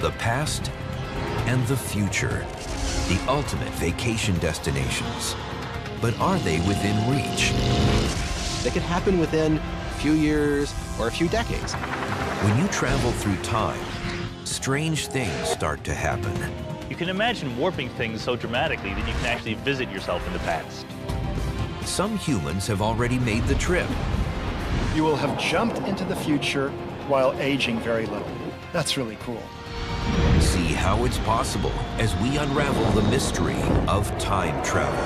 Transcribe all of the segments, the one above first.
The past and the future, the ultimate vacation destinations. But are they within reach? They could happen within a few years or a few decades. When you travel through time, strange things start to happen. You can imagine warping things so dramatically that you can actually visit yourself in the past. Some humans have already made the trip. You will have jumped into the future while aging very little. That's really cool. See how it's possible as we unravel the mystery of time travel.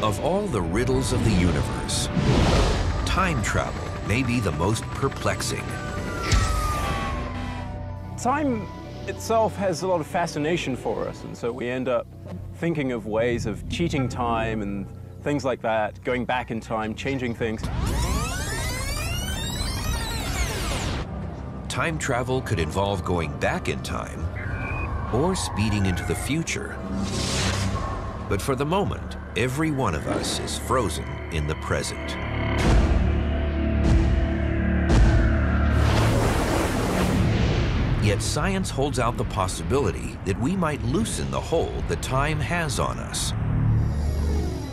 Of all the riddles of the universe, time travel may be the most perplexing. Time itself has a lot of fascination for us, and so we end up thinking of ways of cheating time and things like that, going back in time, changing things. Time travel could involve going back in time or speeding into the future. But for the moment, every one of us is frozen in the present. Yet science holds out the possibility that we might loosen the hold that time has on us.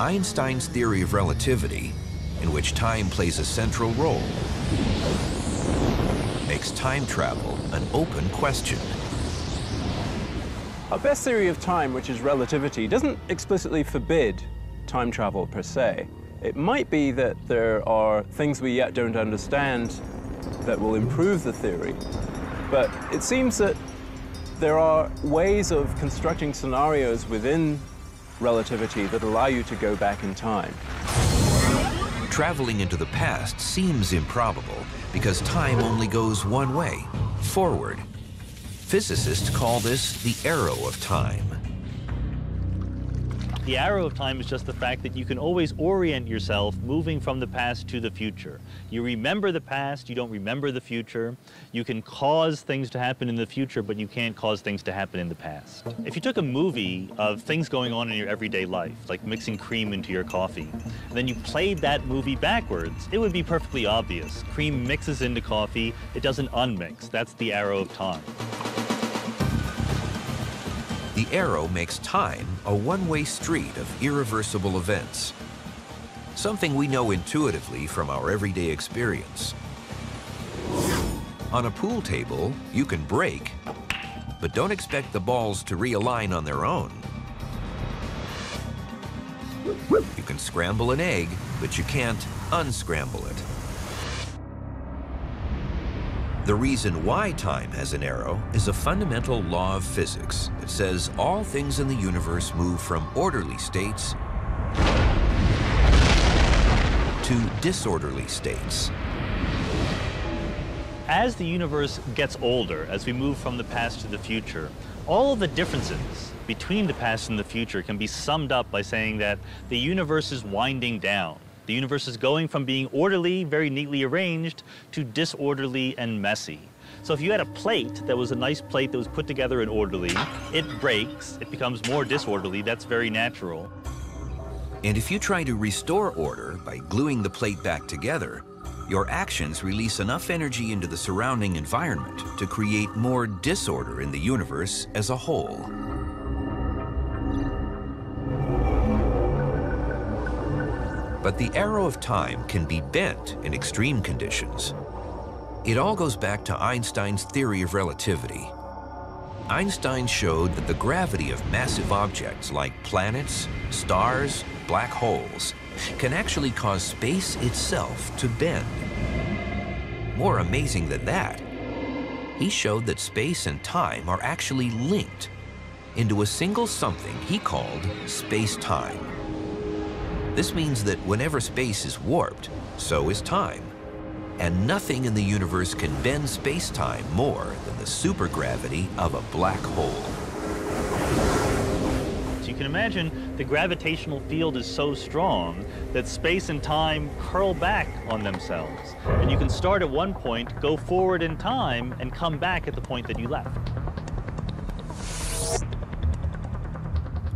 Einstein's theory of relativity, in which time plays a central role, makes time travel an open question. Our best theory of time, which is relativity, doesn't explicitly forbid time travel per se. It might be that there are things we yet don't understand that will improve the theory, but it seems that there are ways of constructing scenarios within relativity that allow you to go back in time. Traveling into the past seems improbable because time only goes one way, forward. Physicists call this the arrow of time. The arrow of time is just the fact that you can always orient yourself moving from the past to the future. You remember the past, you don't remember the future. You can cause things to happen in the future, but you can't cause things to happen in the past. If you took a movie of things going on in your everyday life, like mixing cream into your coffee, and then you played that movie backwards, it would be perfectly obvious. Cream mixes into coffee, it doesn't unmix. That's the arrow of time. The arrow makes time a one-way street of irreversible events, something we know intuitively from our everyday experience. On a pool table, you can break, but don't expect the balls to realign on their own. You can scramble an egg, but you can't unscramble it. The reason why time has an arrow is a fundamental law of physics that says all things in the universe move from orderly states to disorderly states. As the universe gets older, as we move from the past to the future, all of the differences between the past and the future can be summed up by saying that the universe is winding down. The universe is going from being orderly, very neatly arranged, to disorderly and messy. So if you had a plate that was a nice plate that was put together and orderly, it breaks, it becomes more disorderly, that's very natural. And if you try to restore order by gluing the plate back together, your actions release enough energy into the surrounding environment to create more disorder in the universe as a whole. But the arrow of time can be bent in extreme conditions. It all goes back to Einstein's theory of relativity. Einstein showed that the gravity of massive objects like planets, stars, black holes can actually cause space itself to bend. More amazing than that, he showed that space and time are actually linked into a single something he called space-time. This means that whenever space is warped, so is time. And nothing in the universe can bend space-time more than the supergravity of a black hole. So you can imagine the gravitational field is so strong that space and time curl back on themselves. And you can start at one point, go forward in time, and come back at the point that you left.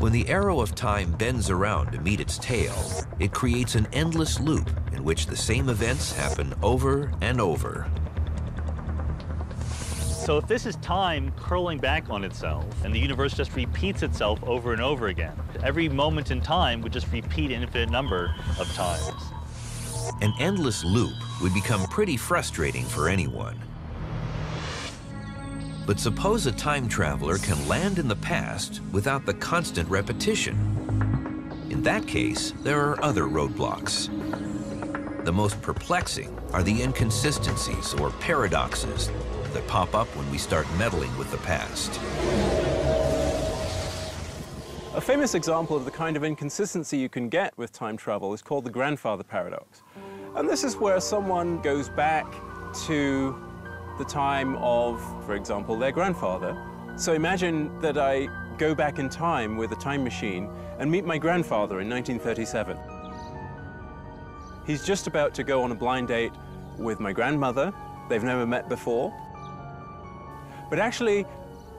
When the arrow of time bends around to meet its tail, it creates an endless loop in which the same events happen over and over. So if this is time curling back on itself, and the universe just repeats itself over and over again, every moment in time would just repeat an infinite number of times. An endless loop would become pretty frustrating for anyone. But suppose a time traveler can land in the past without the constant repetition. In that case, there are other roadblocks. The most perplexing are the inconsistencies or paradoxes that pop up when we start meddling with the past. A famous example of the kind of inconsistency you can get with time travel is called the grandfather paradox. And this is where someone goes back to the time of, for example, their grandfather. So imagine that I go back in time with a time machine and meet my grandfather in 1937. He's just about to go on a blind date with my grandmother. They've never met before. But actually,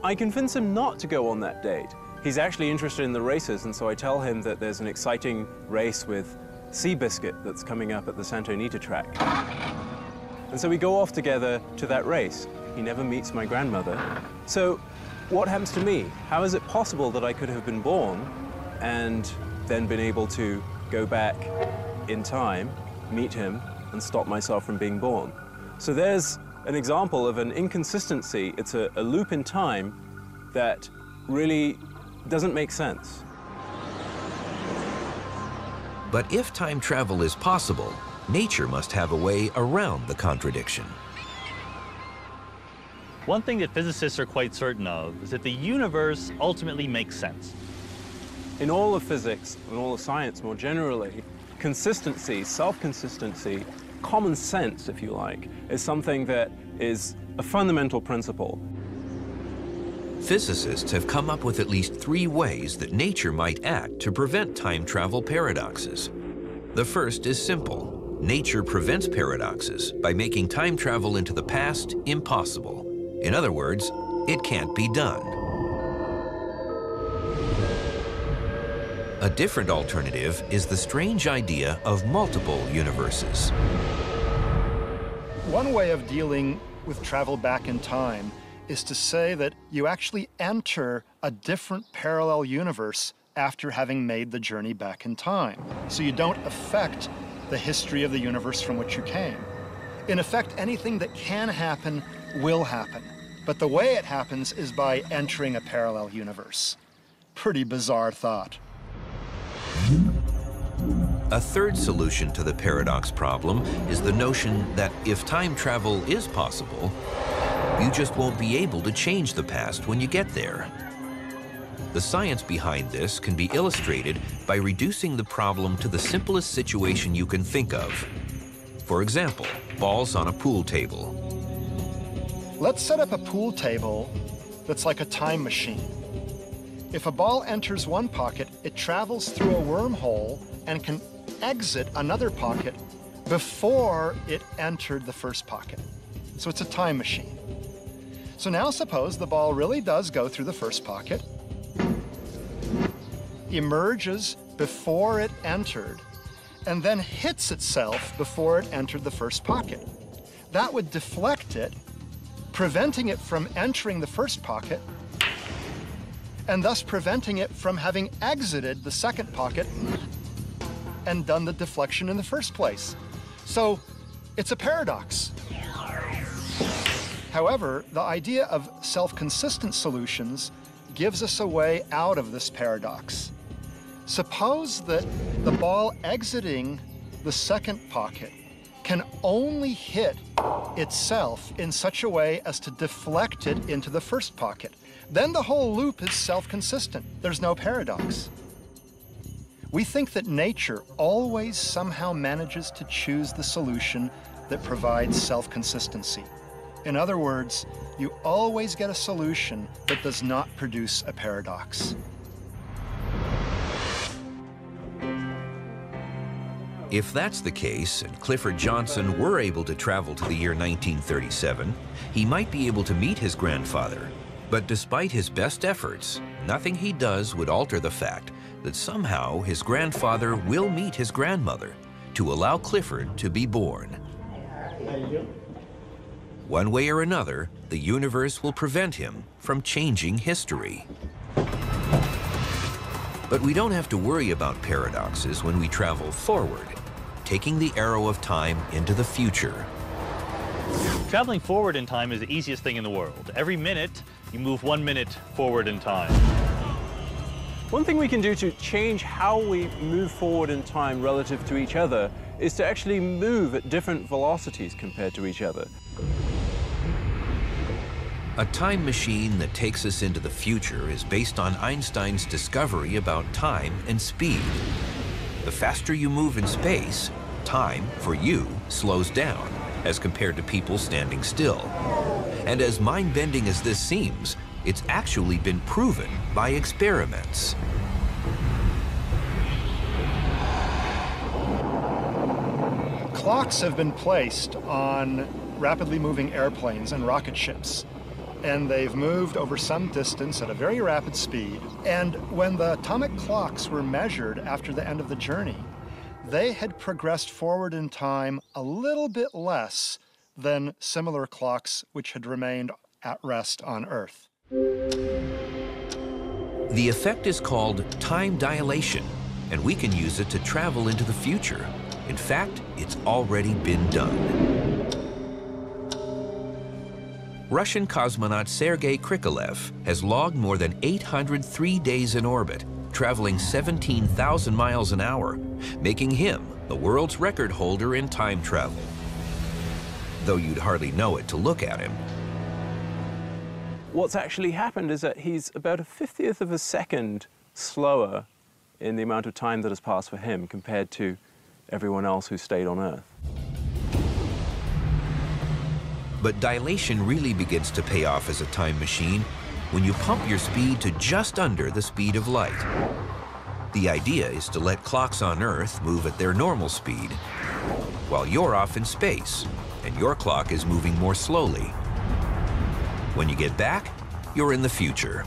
I convince him not to go on that date. He's actually interested in the races, and so I tell him that there's an exciting race with Seabiscuit that's coming up at the Santa Anita track. And so we go off together to that race. He never meets my grandmother. So what happens to me? How is it possible that I could have been born and then been able to go back in time, meet him, and stop myself from being born? So there's an example of an inconsistency. It's a loop in time that really doesn't make sense. But if time travel is possible, nature must have a way around the contradiction. One thing that physicists are quite certain of is that the universe ultimately makes sense. In all of physics and all of science more generally, consistency, self-consistency, common sense, if you like, is something that is a fundamental principle. Physicists have come up with at least 3 ways that nature might act to prevent time travel paradoxes. The first is simple. Nature prevents paradoxes by making time travel into the past impossible. In other words, it can't be done. A different alternative is the strange idea of multiple universes. One way of dealing with travel back in time is to say that you actually enter a different parallel universe after having made the journey back in time. So you don't affect the history of the universe from which you came. In effect, anything that can happen will happen. But the way it happens is by entering a parallel universe. Pretty bizarre thought. A third solution to the paradox problem is the notion that if time travel is possible, you just won't be able to change the past when you get there. The science behind this can be illustrated by reducing the problem to the simplest situation you can think of. For example, balls on a pool table. Let's set up a pool table that's like a time machine. If a ball enters one pocket, it travels through a wormhole and can exit another pocket before it entered the first pocket. So it's a time machine. So now suppose the ball really does go through the first pocket, emerges before it entered, and then hits itself before it entered the first pocket. That would deflect it, preventing it from entering the first pocket, and thus preventing it from having exited the second pocket and done the deflection in the first place. So it's a paradox. However, the idea of self-consistent solutions gives us a way out of this paradox. Suppose that the ball exiting the second pocket can only hit itself in such a way as to deflect it into the first pocket. Then the whole loop is self-consistent. There's no paradox. We think that nature always somehow manages to choose the solution that provides self-consistency. In other words, you always get a solution that does not produce a paradox. If that's the case, and Clifford Johnson were able to travel to the year 1937, he might be able to meet his grandfather. But despite his best efforts, nothing he does would alter the fact that somehow his grandfather will meet his grandmother to allow Clifford to be born. One way or another, the universe will prevent him from changing history. But we don't have to worry about paradoxes when we travel forward, taking the arrow of time into the future. Traveling forward in time is the easiest thing in the world. Every minute, you move 1 minute forward in time. One thing we can do to change how we move forward in time relative to each other is to actually move at different velocities compared to each other. A time machine that takes us into the future is based on Einstein's discovery about time and speed. The faster you move in space, time, for you, slows down as compared to people standing still. And as mind-bending as this seems, it's actually been proven by experiments. Clocks have been placed on rapidly moving airplanes and rocket ships, and they've moved over some distance at a very rapid speed. And when the atomic clocks were measured after the end of the journey, they had progressed forward in time a little bit less than similar clocks which had remained at rest on Earth. The effect is called time dilation, and we can use it to travel into the future. In fact, it's already been done. Russian cosmonaut Sergei Krikalev has logged more than 803 days in orbit, traveling 17,000 miles an hour, making him the world's record holder in time travel. Though you'd hardly know it to look at him. What's actually happened is that he's about a 50th of a second slower in the amount of time that has passed for him compared to everyone else who stayed on Earth. But dilation really begins to pay off as a time machine when you pump your speed to just under the speed of light. The idea is to let clocks on Earth move at their normal speed, while you're off in space, and your clock is moving more slowly. When you get back, you're in the future.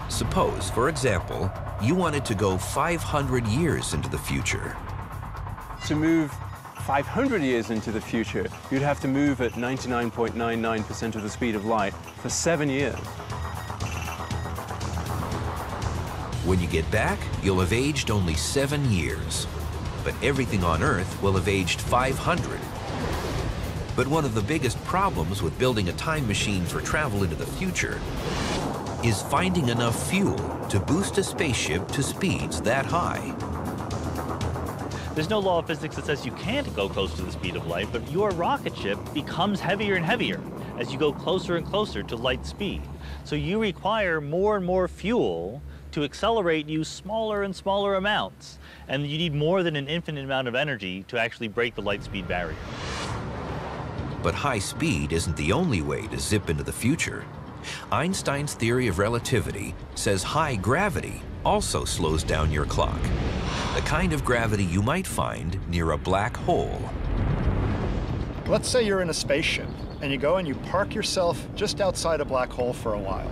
Suppose, for example, you wanted to go 500 years into the future. To move 500 years into the future, you'd have to move at 99.99% of the speed of light for 7 years. When you get back, you'll have aged only 7 years. But everything on Earth will have aged 500. But one of the biggest problems with building a time machine for travel into the future is finding enough fuel to boost a spaceship to speeds that high. There's no law of physics that says you can't go close to the speed of light, but your rocket ship becomes heavier and heavier as you go closer and closer to light speed. So you require more and more fuel to accelerate you smaller and smaller amounts. And you need more than an infinite amount of energy to actually break the light speed barrier. But high speed isn't the only way to zip into the future. Einstein's theory of relativity says high gravity also slows down your clock. The kind of gravity you might find near a black hole. Let's say you're in a spaceship and you go and you park yourself just outside a black hole for a while.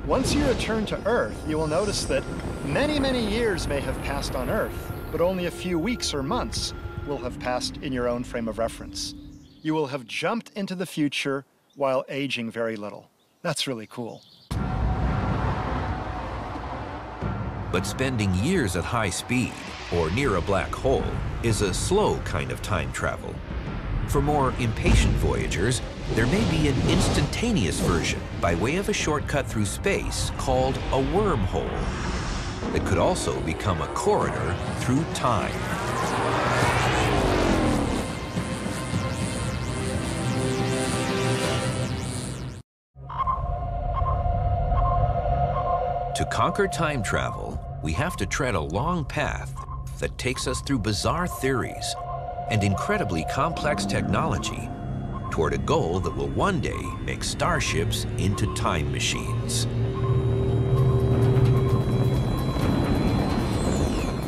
Once you return to Earth, you will notice that many, many years may have passed on Earth, but only a few weeks or months will have passed in your own frame of reference. You will have jumped into the future while aging very little. That's really cool. But spending years at high speed or near a black hole is a slow kind of time travel. For more impatient voyagers, there may be an instantaneous version by way of a shortcut through space called a wormhole that could also become a corridor through time. To conquer time travel, we have to tread a long path that takes us through bizarre theories and incredibly complex technology toward a goal that will one day make starships into time machines.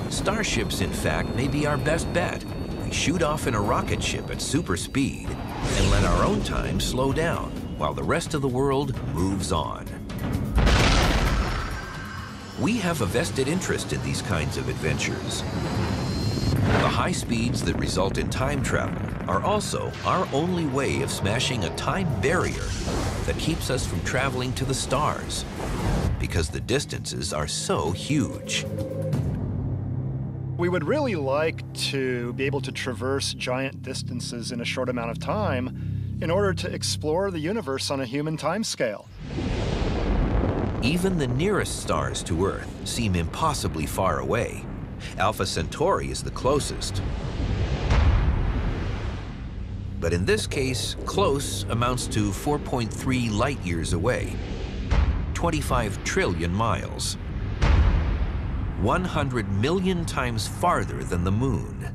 Starships, in fact, may be our best bet. We shoot off in a rocket ship at super speed and let our own time slow down. while the rest of the world moves on. We have a vested interest in these kinds of adventures. The high speeds that result in time travel are also our only way of smashing a time barrier that keeps us from traveling to the stars, because the distances are so huge. We would really like to be able to traverse giant distances in a short amount of time in order to explore the universe on a human timescale. Even the nearest stars to Earth seem impossibly far away. Alpha Centauri is the closest. But in this case, close amounts to 4.3 light years away, 25 trillion miles, 100 million times farther than the Moon.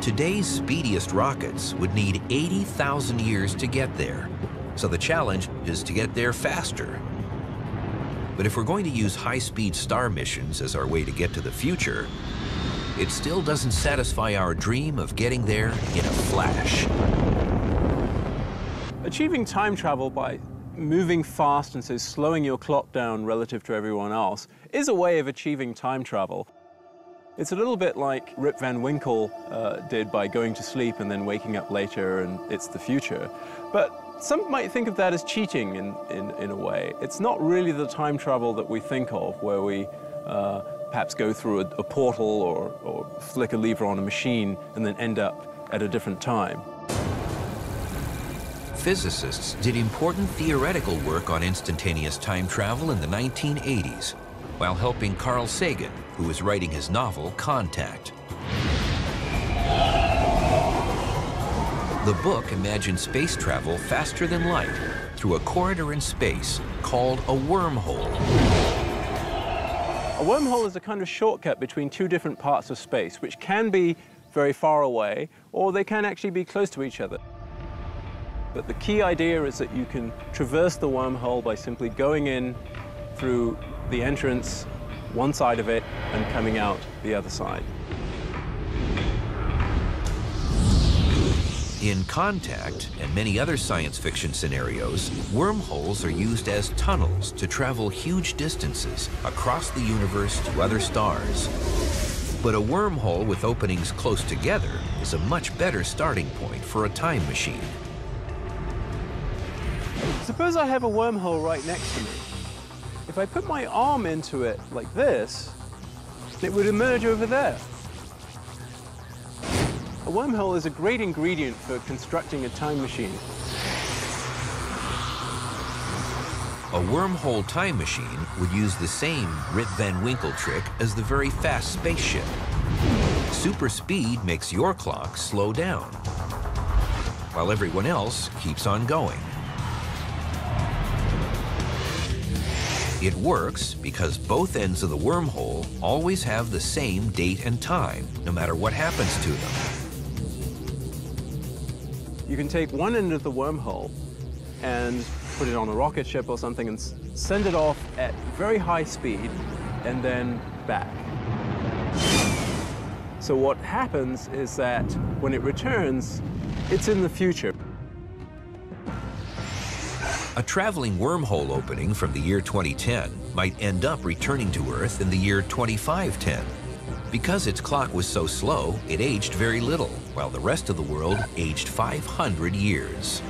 Today's speediest rockets would need 80,000 years to get there, so the challenge is to get there faster. But if we're going to use high-speed star missions as our way to get to the future, it still doesn't satisfy our dream of getting there in a flash. Achieving time travel by moving fast and so slowing your clock down relative to everyone else is a way of achieving time travel. It's a little bit like Rip Van Winkle did by going to sleep and then waking up later and it's the future. But some might think of that as cheating in a way. It's not really the time travel that we think of, where we perhaps go through a portal or flick a lever on a machine and then end up at a different time. Physicists did important theoretical work on instantaneous time travel in the 1980s, while helping Carl Sagan, who was writing his novel Contact. The book imagined space travel faster than light through a corridor in space called a wormhole. A wormhole is a kind of shortcut between two different parts of space, which can be very far away, or they can actually be close to each other. But the key idea is that you can traverse the wormhole by simply going in through the entrance, one side of it, and coming out the other side. In Contact and many other science fiction scenarios, wormholes are used as tunnels to travel huge distances across the universe to other stars. But a wormhole with openings close together is a much better starting point for a time machine. Suppose I have a wormhole right next to me. If I put my arm into it like this, it would emerge over there. A wormhole is a great ingredient for constructing a time machine. A wormhole time machine would use the same Rip Van Winkle trick as the very fast spaceship. Super speed makes your clock slow down, while everyone else keeps on going. It works because both ends of the wormhole always have the same date and time, no matter what happens to them. You can take one end of the wormhole and put it on a rocket ship or something and send it off at very high speed and then back. So what happens is that when it returns, it's in the future. A traveling wormhole opening from the year 2010 might end up returning to Earth in the year 2510. Because its clock was so slow, it aged very little, while the rest of the world aged 500 years.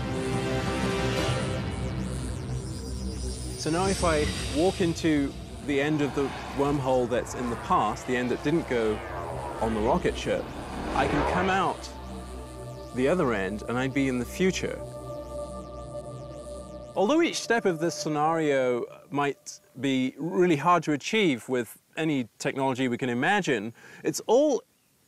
So now if I walk into the end of the wormhole that's in the past, the end that didn't go on the rocket ship, I can come out the other end and I'd be in the future. Although each step of this scenario might be really hard to achieve with any technology we can imagine, it's all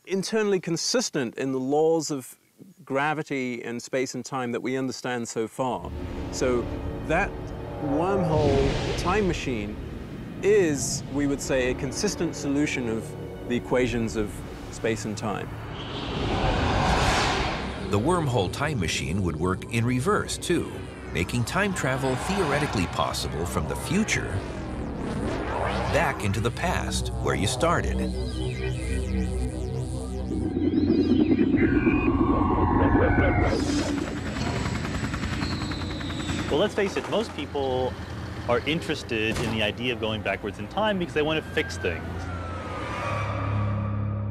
internally consistent in the laws of gravity and space and time that we understand so far. So that wormhole time machine is, we would say, a consistent solution of the equations of space and time. The wormhole time machine would work in reverse, too, making time travel theoretically possible from the future back into the past, where you started. Well, let's face it, most people are interested in the idea of going backwards in time because they want to fix things.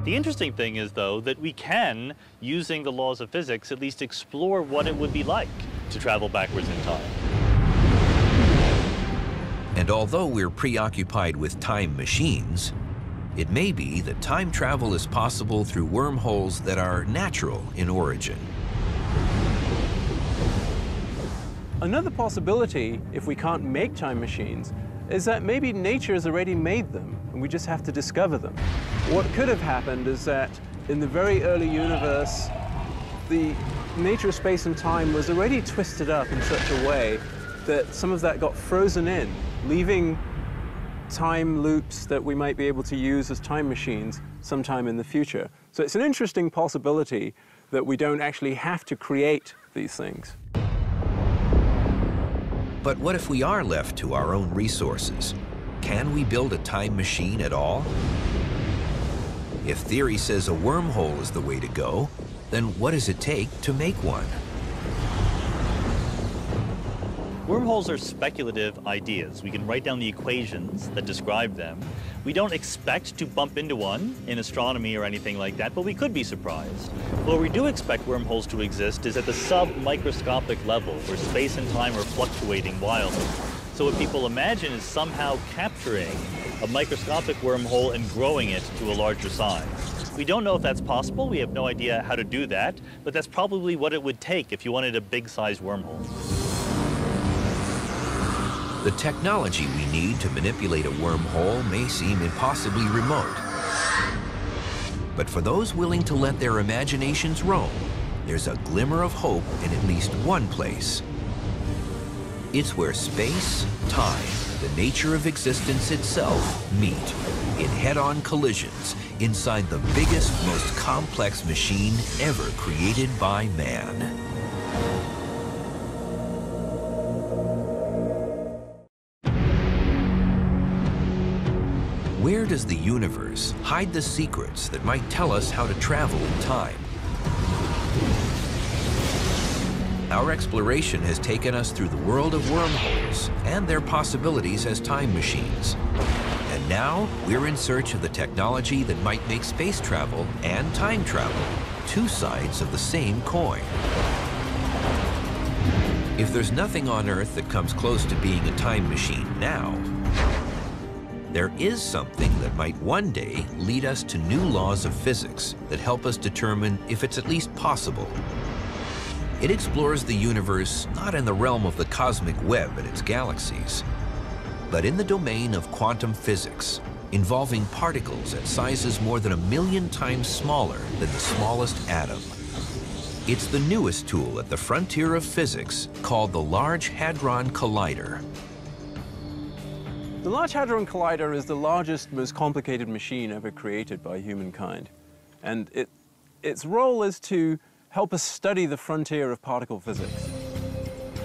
The interesting thing is, though, that we can, using the laws of physics, at least explore what it would be like to travel backwards in time. And although we're preoccupied with time machines, it may be that time travel is possible through wormholes that are natural in origin. Another possibility, if we can't make time machines, is that maybe nature has already made them, and we just have to discover them. What could have happened is that in the very early universe, the nature of space and time was already twisted up in such a way that some of that got frozen in, leaving time loops that we might be able to use as time machines sometime in the future. So it's an interesting possibility that we don't actually have to create these things. But what if we are left to our own resources? Can we build a time machine at all? If theory says a wormhole is the way to go, then what does it take to make one? Wormholes are speculative ideas. We can write down the equations that describe them. We don't expect to bump into one in astronomy or anything like that, but we could be surprised. Where we do expect wormholes to exist is at the sub-microscopic level, where space and time are fluctuating wildly. So what people imagine is somehow capturing a microscopic wormhole and growing it to a larger size. We don't know if that's possible. We have no idea how to do that, but that's probably what it would take if you wanted a big-sized wormhole. The technology we need to manipulate a wormhole may seem impossibly remote. But for those willing to let their imaginations roam, there's a glimmer of hope in at least one place. It's where space, time, the nature of existence itself meet in head-on collisions inside the biggest, most complex machine ever created by man. Where does the universe hide the secrets that might tell us how to travel in time? Our exploration has taken us through the world of wormholes and their possibilities as time machines. And now we're in search of the technology that might make space travel and time travel two sides of the same coin. If there's nothing on Earth that comes close to being a time machine now, there is something that might one day lead us to new laws of physics that help us determine if it's at least possible. It explores the universe not in the realm of the cosmic web and its galaxies, but in the domain of quantum physics, involving particles at sizes more than 1,000,000 times smaller than the smallest atom. It's the newest tool at the frontier of physics called the Large Hadron Collider. The Large Hadron Collider is the largest, most complicated machine ever created by humankind. And its role is to help us study the frontier of particle physics.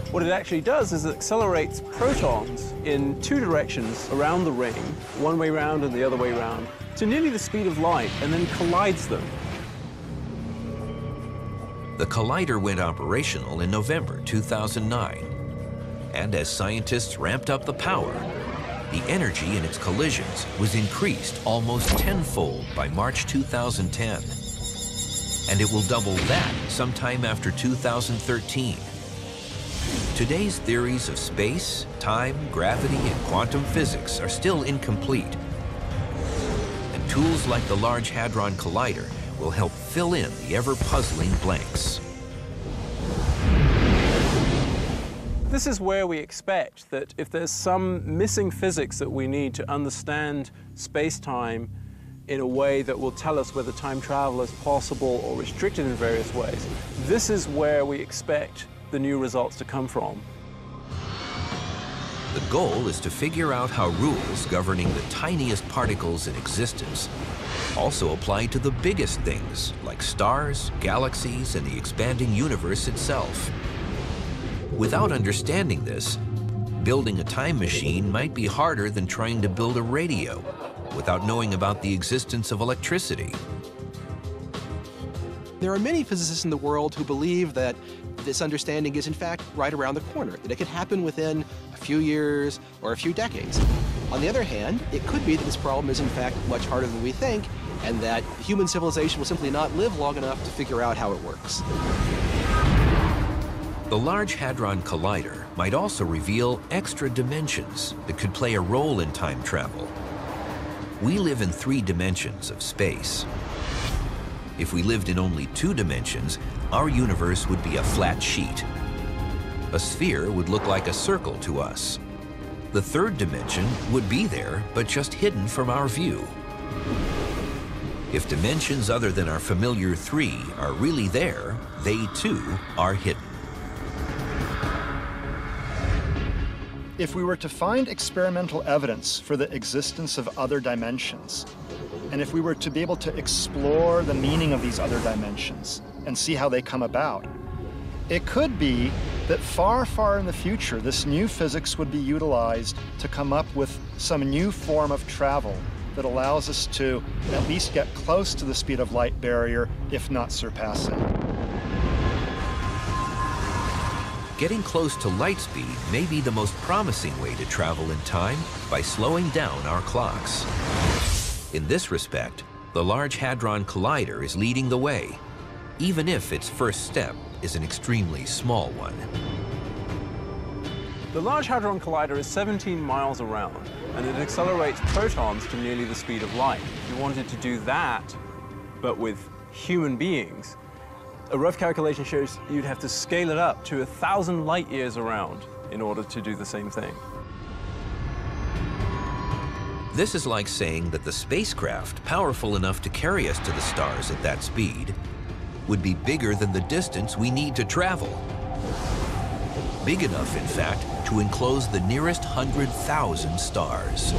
What it actually does is it accelerates protons in two directions around the ring, one way round and the other way round, to nearly the speed of light, and then collides them. The collider went operational in November 2009. And as scientists ramped up the power, the energy in its collisions was increased almost tenfold by March 2010. And it will double that sometime after 2013. Today's theories of space, time, gravity, and quantum physics are still incomplete. And tools like the Large Hadron Collider will help fill in the ever-puzzling blanks. This is where we expect that if there's some missing physics that we need to understand space-time in a way that will tell us whether time travel is possible or restricted in various ways, this is where we expect the new results to come from. The goal is to figure out how rules governing the tiniest particles in existence also apply to the biggest things like stars, galaxies, and the expanding universe itself. Without understanding this, building a time machine might be harder than trying to build a radio without knowing about the existence of electricity. There are many physicists in the world who believe that this understanding is in fact right around the corner, that it could happen within a few years or a few decades. On the other hand, it could be that this problem is in fact much harder than we think, and that human civilization will simply not live long enough to figure out how it works. The Large Hadron Collider might also reveal extra dimensions that could play a role in time travel. We live in 3 dimensions of space. If we lived in only 2 dimensions, our universe would be a flat sheet. A sphere would look like a circle to us. The 3rd dimension would be there, but just hidden from our view. If dimensions other than our familiar 3 are really there, they too are hidden. If we were to find experimental evidence for the existence of other dimensions, and if we were to be able to explore the meaning of these other dimensions and see how they come about, it could be that far, far in the future, this new physics would be utilized to come up with some new form of travel that allows us to at least get close to the speed of light barrier, if not surpass it. Getting close to light speed may be the most promising way to travel in time by slowing down our clocks. In this respect, the Large Hadron Collider is leading the way, even if its first step is an extremely small one. The Large Hadron Collider is 17 miles around, and it accelerates protons to nearly the speed of light. If you wanted to do that, but with human beings, a rough calculation shows you'd have to scale it up to 1,000 light years around in order to do the same thing. This is like saying that the spacecraft powerful enough to carry us to the stars at that speed would be bigger than the distance we need to travel. Big enough, in fact, to enclose the nearest 100,000 stars.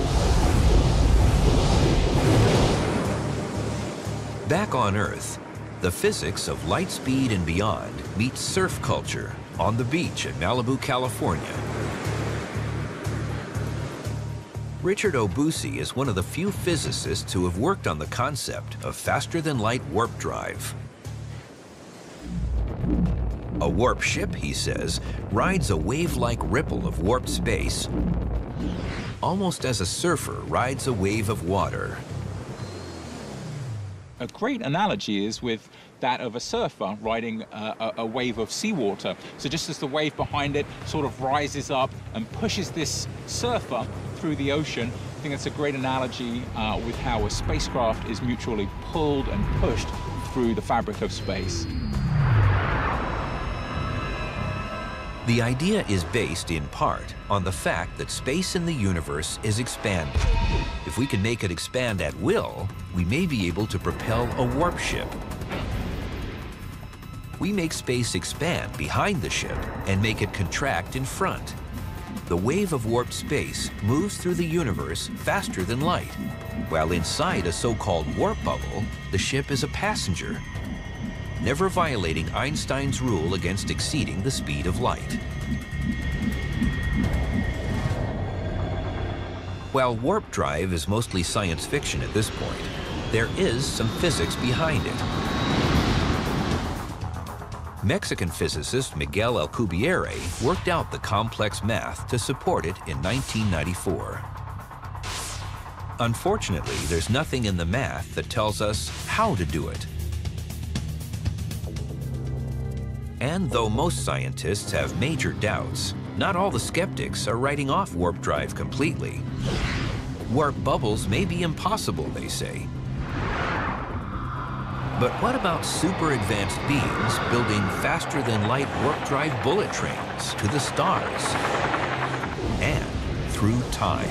Back on Earth, the physics of light speed and beyond meets surf culture on the beach at Malibu, California. Richard Obusi is one of the few physicists who have worked on the concept of faster-than-light warp drive. A warp ship, he says, rides a wave-like ripple of warped space, almost as a surfer rides a wave of water. A great analogy is with that of a surfer riding a wave of seawater. So just as the wave behind it sort of rises up and pushes this surfer through the ocean, I think that's a great analogy with how a spacecraft is mutually pulled and pushed through the fabric of space. The idea is based in part on the fact that space in the universe is expanding. If we can make it expand at will, we may be able to propel a warp ship. We make space expand behind the ship and make it contract in front. The wave of warped space moves through the universe faster than light, while inside a so-called warp bubble, the ship is a passenger, never violating Einstein's rule against exceeding the speed of light. While warp drive is mostly science fiction at this point, there is some physics behind it. Mexican physicist Miguel Alcubierre worked out the complex math to support it in 1994. Unfortunately, there's nothing in the math that tells us how to do it. And though most scientists have major doubts, not all the skeptics are writing off warp drive completely. Warp bubbles may be impossible, they say. But what about super advanced beings building faster-than-light warp drive bullet trains to the stars and through time?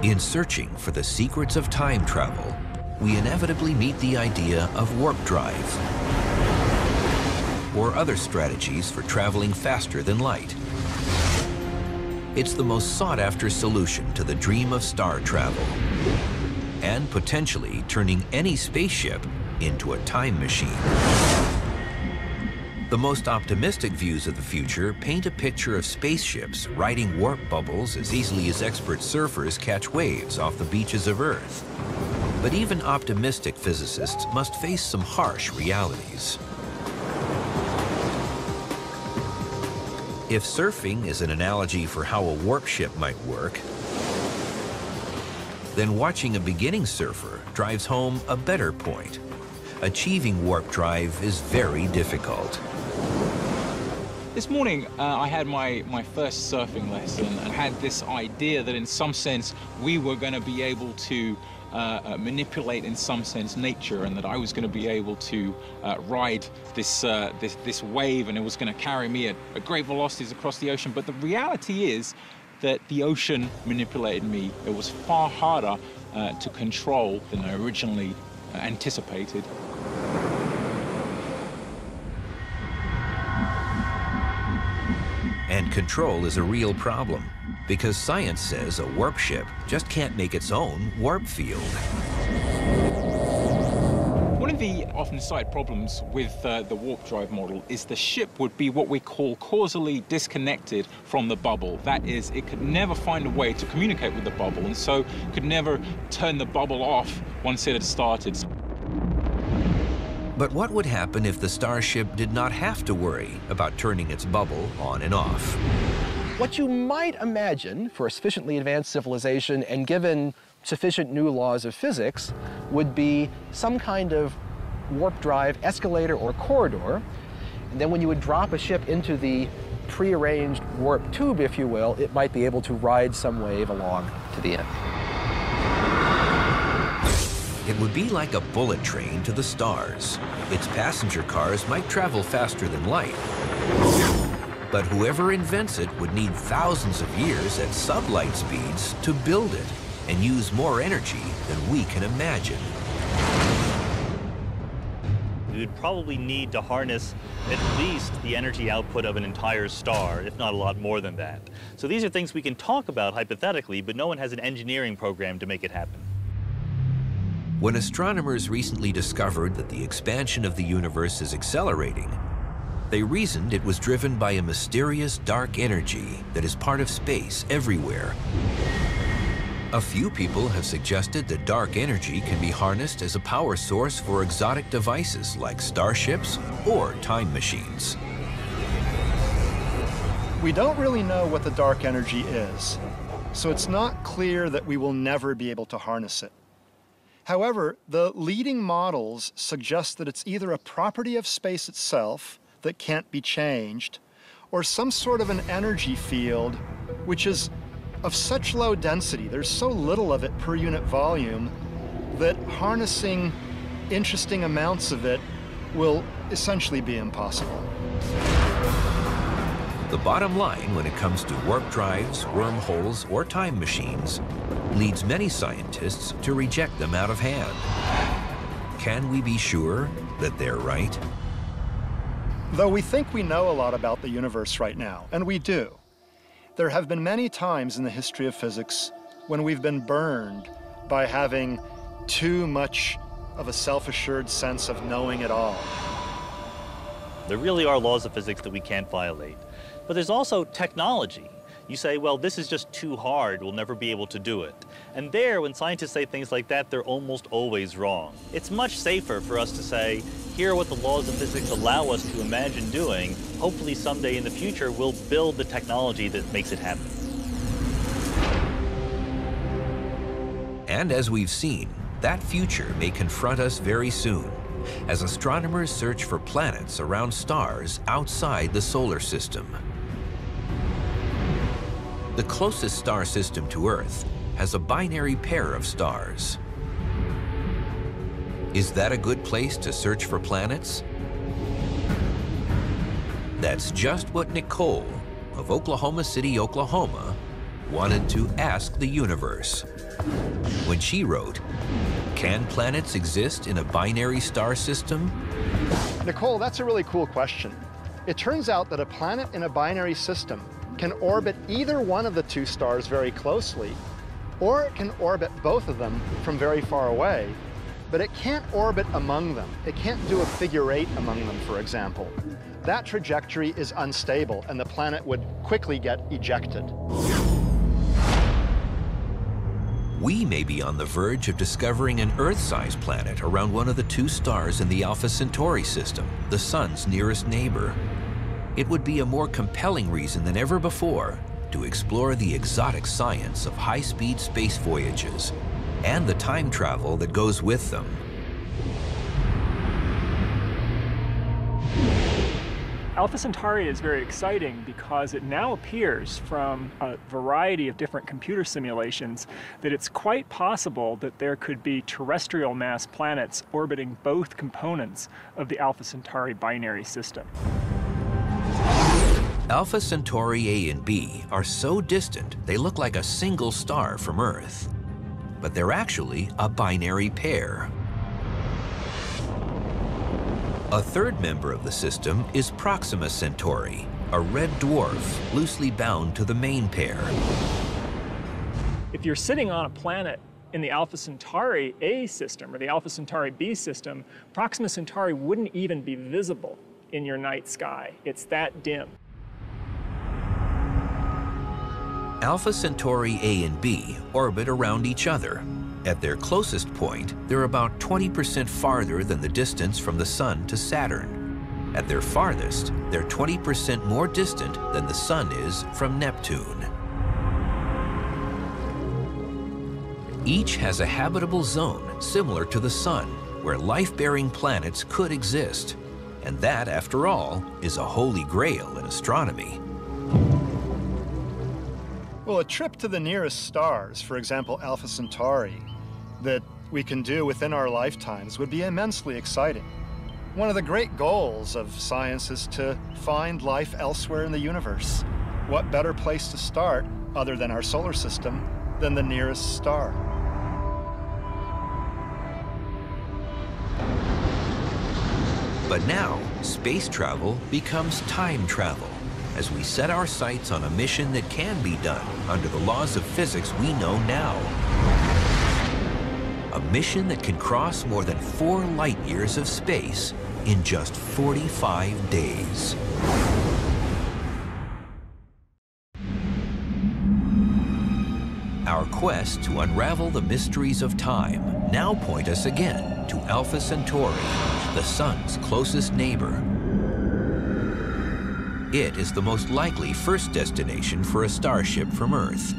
In searching for the secrets of time travel, we inevitably meet the idea of warp drive or other strategies for traveling faster than light. It's the most sought-after solution to the dream of star travel and potentially turning any spaceship into a time machine. The most optimistic views of the future paint a picture of spaceships riding warp bubbles as easily as expert surfers catch waves off the beaches of Earth. But even optimistic physicists must face some harsh realities. If surfing is an analogy for how a warp ship might work, then watching a beginning surfer drives home a better point. Achieving warp drive is very difficult. This morning, I had my first surfing lesson and had this idea that in some sense we were going to be able to manipulate in some sense nature, and that I was going to be able to ride this wave, and it was going to carry me at great velocities across the ocean. But the reality is that the ocean manipulated me. It was far harder to control than I originally anticipated. And control is a real problem, because science says a warp ship just can't make its own warp field. One of the often cited problems with the warp drive model is the ship would be what we call causally disconnected from the bubble. That is, it could never find a way to communicate with the bubble, and so could never turn the bubble off once it had started. But what would happen if the Starship did not have to worry about turning its bubble on and off? What you might imagine for a sufficiently advanced civilization and given sufficient new laws of physics would be some kind of warp drive escalator or corridor. And then when you would drop a ship into the prearranged warp tube, if you will, it might be able to ride some wave along to the end. It would be like a bullet train to the stars. Its passenger cars might travel faster than light. But whoever invents it would need thousands of years at sublight speeds to build it and use more energy than we can imagine. We would probably need to harness at least the energy output of an entire star, if not a lot more than that. So these are things we can talk about hypothetically, but no one has an engineering program to make it happen. When astronomers recently discovered that the expansion of the universe is accelerating, they reasoned it was driven by a mysterious dark energy that is part of space everywhere. A few people have suggested that dark energy can be harnessed as a power source for exotic devices like starships or time machines. We don't really know what the dark energy is, so it's not clear that we will never be able to harness it. However, the leading models suggest that it's either a property of space itself that can't be changed, or some sort of an energy field which is of such low density, there's so little of it per unit volume, that harnessing interesting amounts of it will essentially be impossible. The bottom line when it comes to warp drives, wormholes, or time machines leads many scientists to reject them out of hand. Can we be sure that they're right? Though we think we know a lot about the universe right now, and we do, there have been many times in the history of physics when we've been burned by having too much of a self-assured sense of knowing it all. There really are laws of physics that we can't violate. But there's also technology. You say, well, this is just too hard, we'll never be able to do it. And there, when scientists say things like that, they're almost always wrong. It's much safer for us to say, here are what the laws of physics allow us to imagine doing. Hopefully someday in the future, we'll build the technology that makes it happen. And as we've seen, that future may confront us very soon, as astronomers search for planets around stars outside the solar system. The closest star system to Earth has a binary pair of stars. Is that a good place to search for planets? That's just what Nicole of Oklahoma City, Oklahoma, wanted to ask the universe when she wrote, "Can planets exist in a binary star system?" Nicole, that's a really cool question. It turns out that a planet in a binary system can orbit either one of the two stars very closely, or it can orbit both of them from very far away, but it can't orbit among them. It can't do a figure eight among them, for example. That trajectory is unstable, and the planet would quickly get ejected. We may be on the verge of discovering an Earth-sized planet around one of the 2 stars in the Alpha Centauri system, the Sun's nearest neighbor. It would be a more compelling reason than ever before to explore the exotic science of high-speed space voyages and the time travel that goes with them. Alpha Centauri is very exciting because it now appears from a variety of different computer simulations that it's quite possible that there could be terrestrial mass planets orbiting both components of the Alpha Centauri binary system. Alpha Centauri A and B are so distant they look like a single star from Earth. But they're actually a binary pair. A third member of the system is Proxima Centauri, a red dwarf loosely bound to the main pair. If you're sitting on a planet in the Alpha Centauri A system or the Alpha Centauri B system, Proxima Centauri wouldn't even be visible in your night sky. It's that dim. Alpha Centauri A and B orbit around each other. At their closest point, they're about 20% farther than the distance from the Sun to Saturn. At their farthest, they're 20% more distant than the Sun is from Neptune. Each has a habitable zone similar to the Sun, where life-bearing planets could exist. And that, after all, is a holy grail in astronomy. Well, a trip to the nearest stars, for example, Alpha Centauri, that we can do within our lifetimes would be immensely exciting. One of the great goals of science is to find life elsewhere in the universe. What better place to start, other than our solar system, than the nearest star? But now, space travel becomes time travel, as we set our sights on a mission that can be done under the laws of physics we know now. A mission that can cross more than 4 light years of space in just 45 days. Our quest to unravel the mysteries of time now point us again to Alpha Centauri, the Sun's closest neighbor. It is the most likely first destination for a starship from Earth.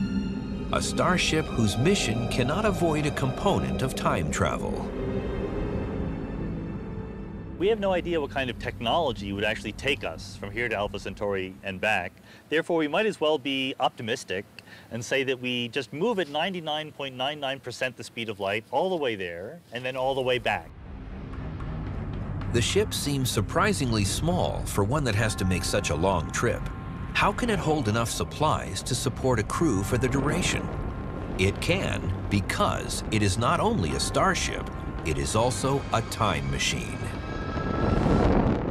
A starship whose mission cannot avoid a component of time travel. We have no idea what kind of technology would actually take us from here to Alpha Centauri and back. Therefore, we might as well be optimistic and say that we just move at 99.99% the speed of light all the way there and then all the way back. The ship seems surprisingly small for one that has to make such a long trip. How can it hold enough supplies to support a crew for the duration? It can, because it is not only a starship, it is also a time machine.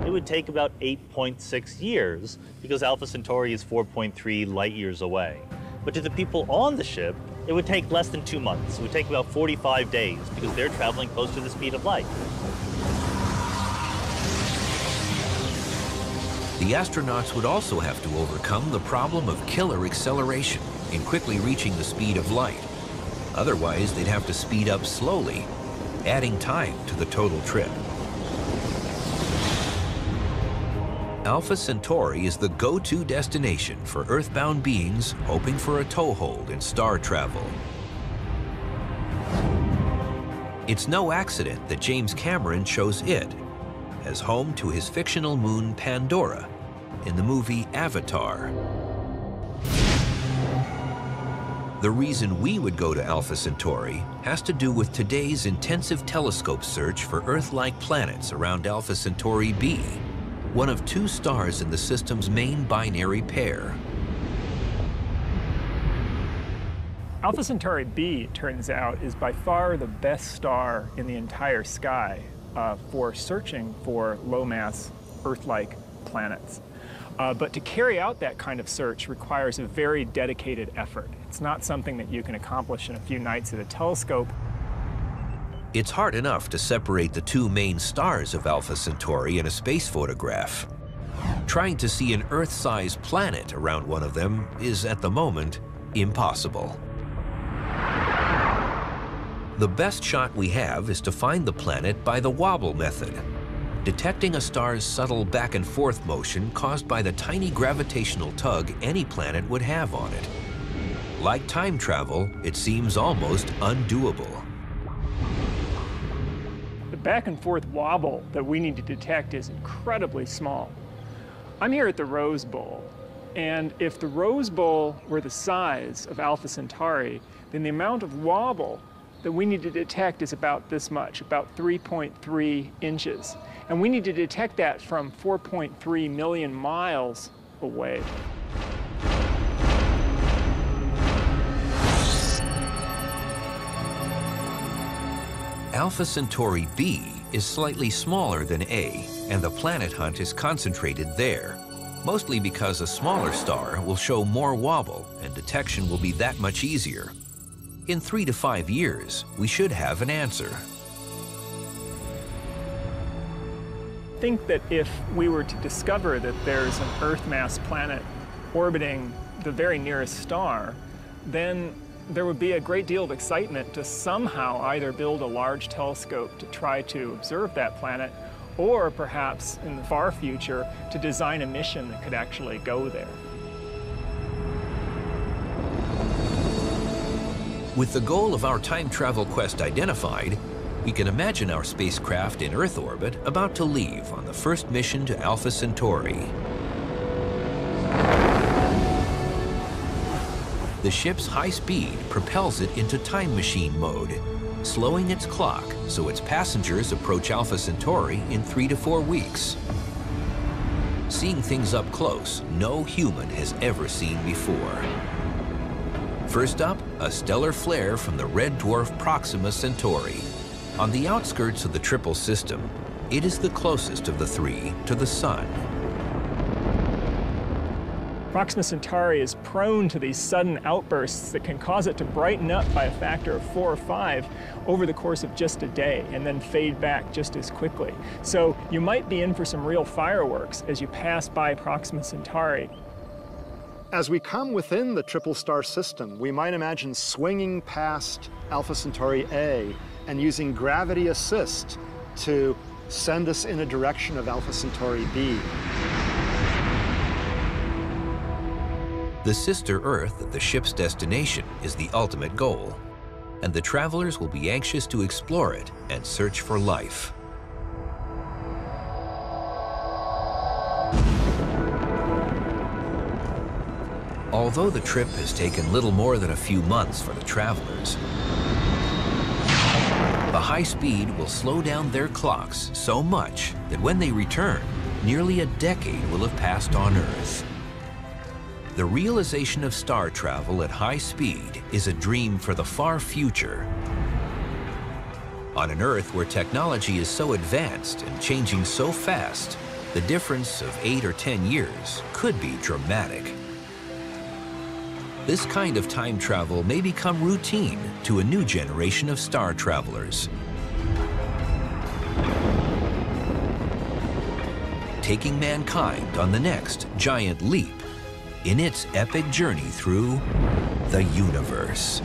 It would take about 8.6 years because Alpha Centauri is 4.3 light years away. But to the people on the ship, it would take less than 2 months. It would take about 45 days because they're traveling close to the speed of light. The astronauts would also have to overcome the problem of killer acceleration in quickly reaching the speed of light. Otherwise, they'd have to speed up slowly, adding time to the total trip. Alpha Centauri is the go-to destination for Earthbound beings hoping for a toehold in star travel. It's no accident that James Cameron chose it as home to his fictional moon Pandora in the movie Avatar. The reason we would go to Alpha Centauri has to do with today's intensive telescope search for Earth-like planets around Alpha Centauri B, one of 2 stars in the system's main binary pair. Alpha Centauri B, it turns out, is by far the best star in the entire sky for searching for low-mass Earth-like planets. But to carry out that kind of search requires a very dedicated effort. It's not something that you can accomplish in a few nights at a telescope. It's hard enough to separate the 2 main stars of Alpha Centauri in a space photograph. Trying to see an Earth-sized planet around one of them is, at the moment, impossible. The best shot we have is to find the planet by the wobble method, detecting a star's subtle back and forth motion caused by the tiny gravitational tug any planet would have on it. Like time travel, it seems almost undoable. The back and forth wobble that we need to detect is incredibly small. I'm here at the Rose Bowl, and if the Rose Bowl were the size of Alpha Centauri, then the amount of wobble that we need to detect is about this much, about 3.3 inches. And we need to detect that from 4.3 million miles away. Alpha Centauri b is slightly smaller than A, and the planet hunt is concentrated there, mostly because a smaller star will show more wobble and detection will be that much easier. In 3 to 5 years, we should have an answer. I think that if we were to discover that there's an Earth-mass planet orbiting the very nearest star, then there would be a great deal of excitement to somehow either build a large telescope to try to observe that planet, or perhaps in the far future to design a mission that could actually go there. With the goal of our time travel quest identified, we can imagine our spacecraft in Earth orbit about to leave on the first mission to Alpha Centauri. The ship's high speed propels it into time machine mode, slowing its clock so its passengers approach Alpha Centauri in 3 to 4 weeks. Seeing things up close, no human has ever seen before. First up, a stellar flare from the red dwarf Proxima Centauri. On the outskirts of the Triple System, it is the closest of the three to the Sun. Proxima Centauri is prone to these sudden outbursts that can cause it to brighten up by a factor of 4 or 5 over the course of just a day and then fade back just as quickly. So you might be in for some real fireworks as you pass by Proxima Centauri. As we come within the triple star system, we might imagine swinging past Alpha Centauri A and using gravity assist to send us in a direction of Alpha Centauri B. The sister Earth of the ship's destination is the ultimate goal, and the travelers will be anxious to explore it and search for life. Although the trip has taken little more than a few months for the travelers, the high speed will slow down their clocks so much that when they return, nearly a decade will have passed on Earth. The realization of star travel at high speed is a dream for the far future. On an Earth where technology is so advanced and changing so fast, the difference of 8 or 10 years could be dramatic. This kind of time travel may become routine to a new generation of star travelers. Taking mankind on the next giant leap in its epic journey through the universe.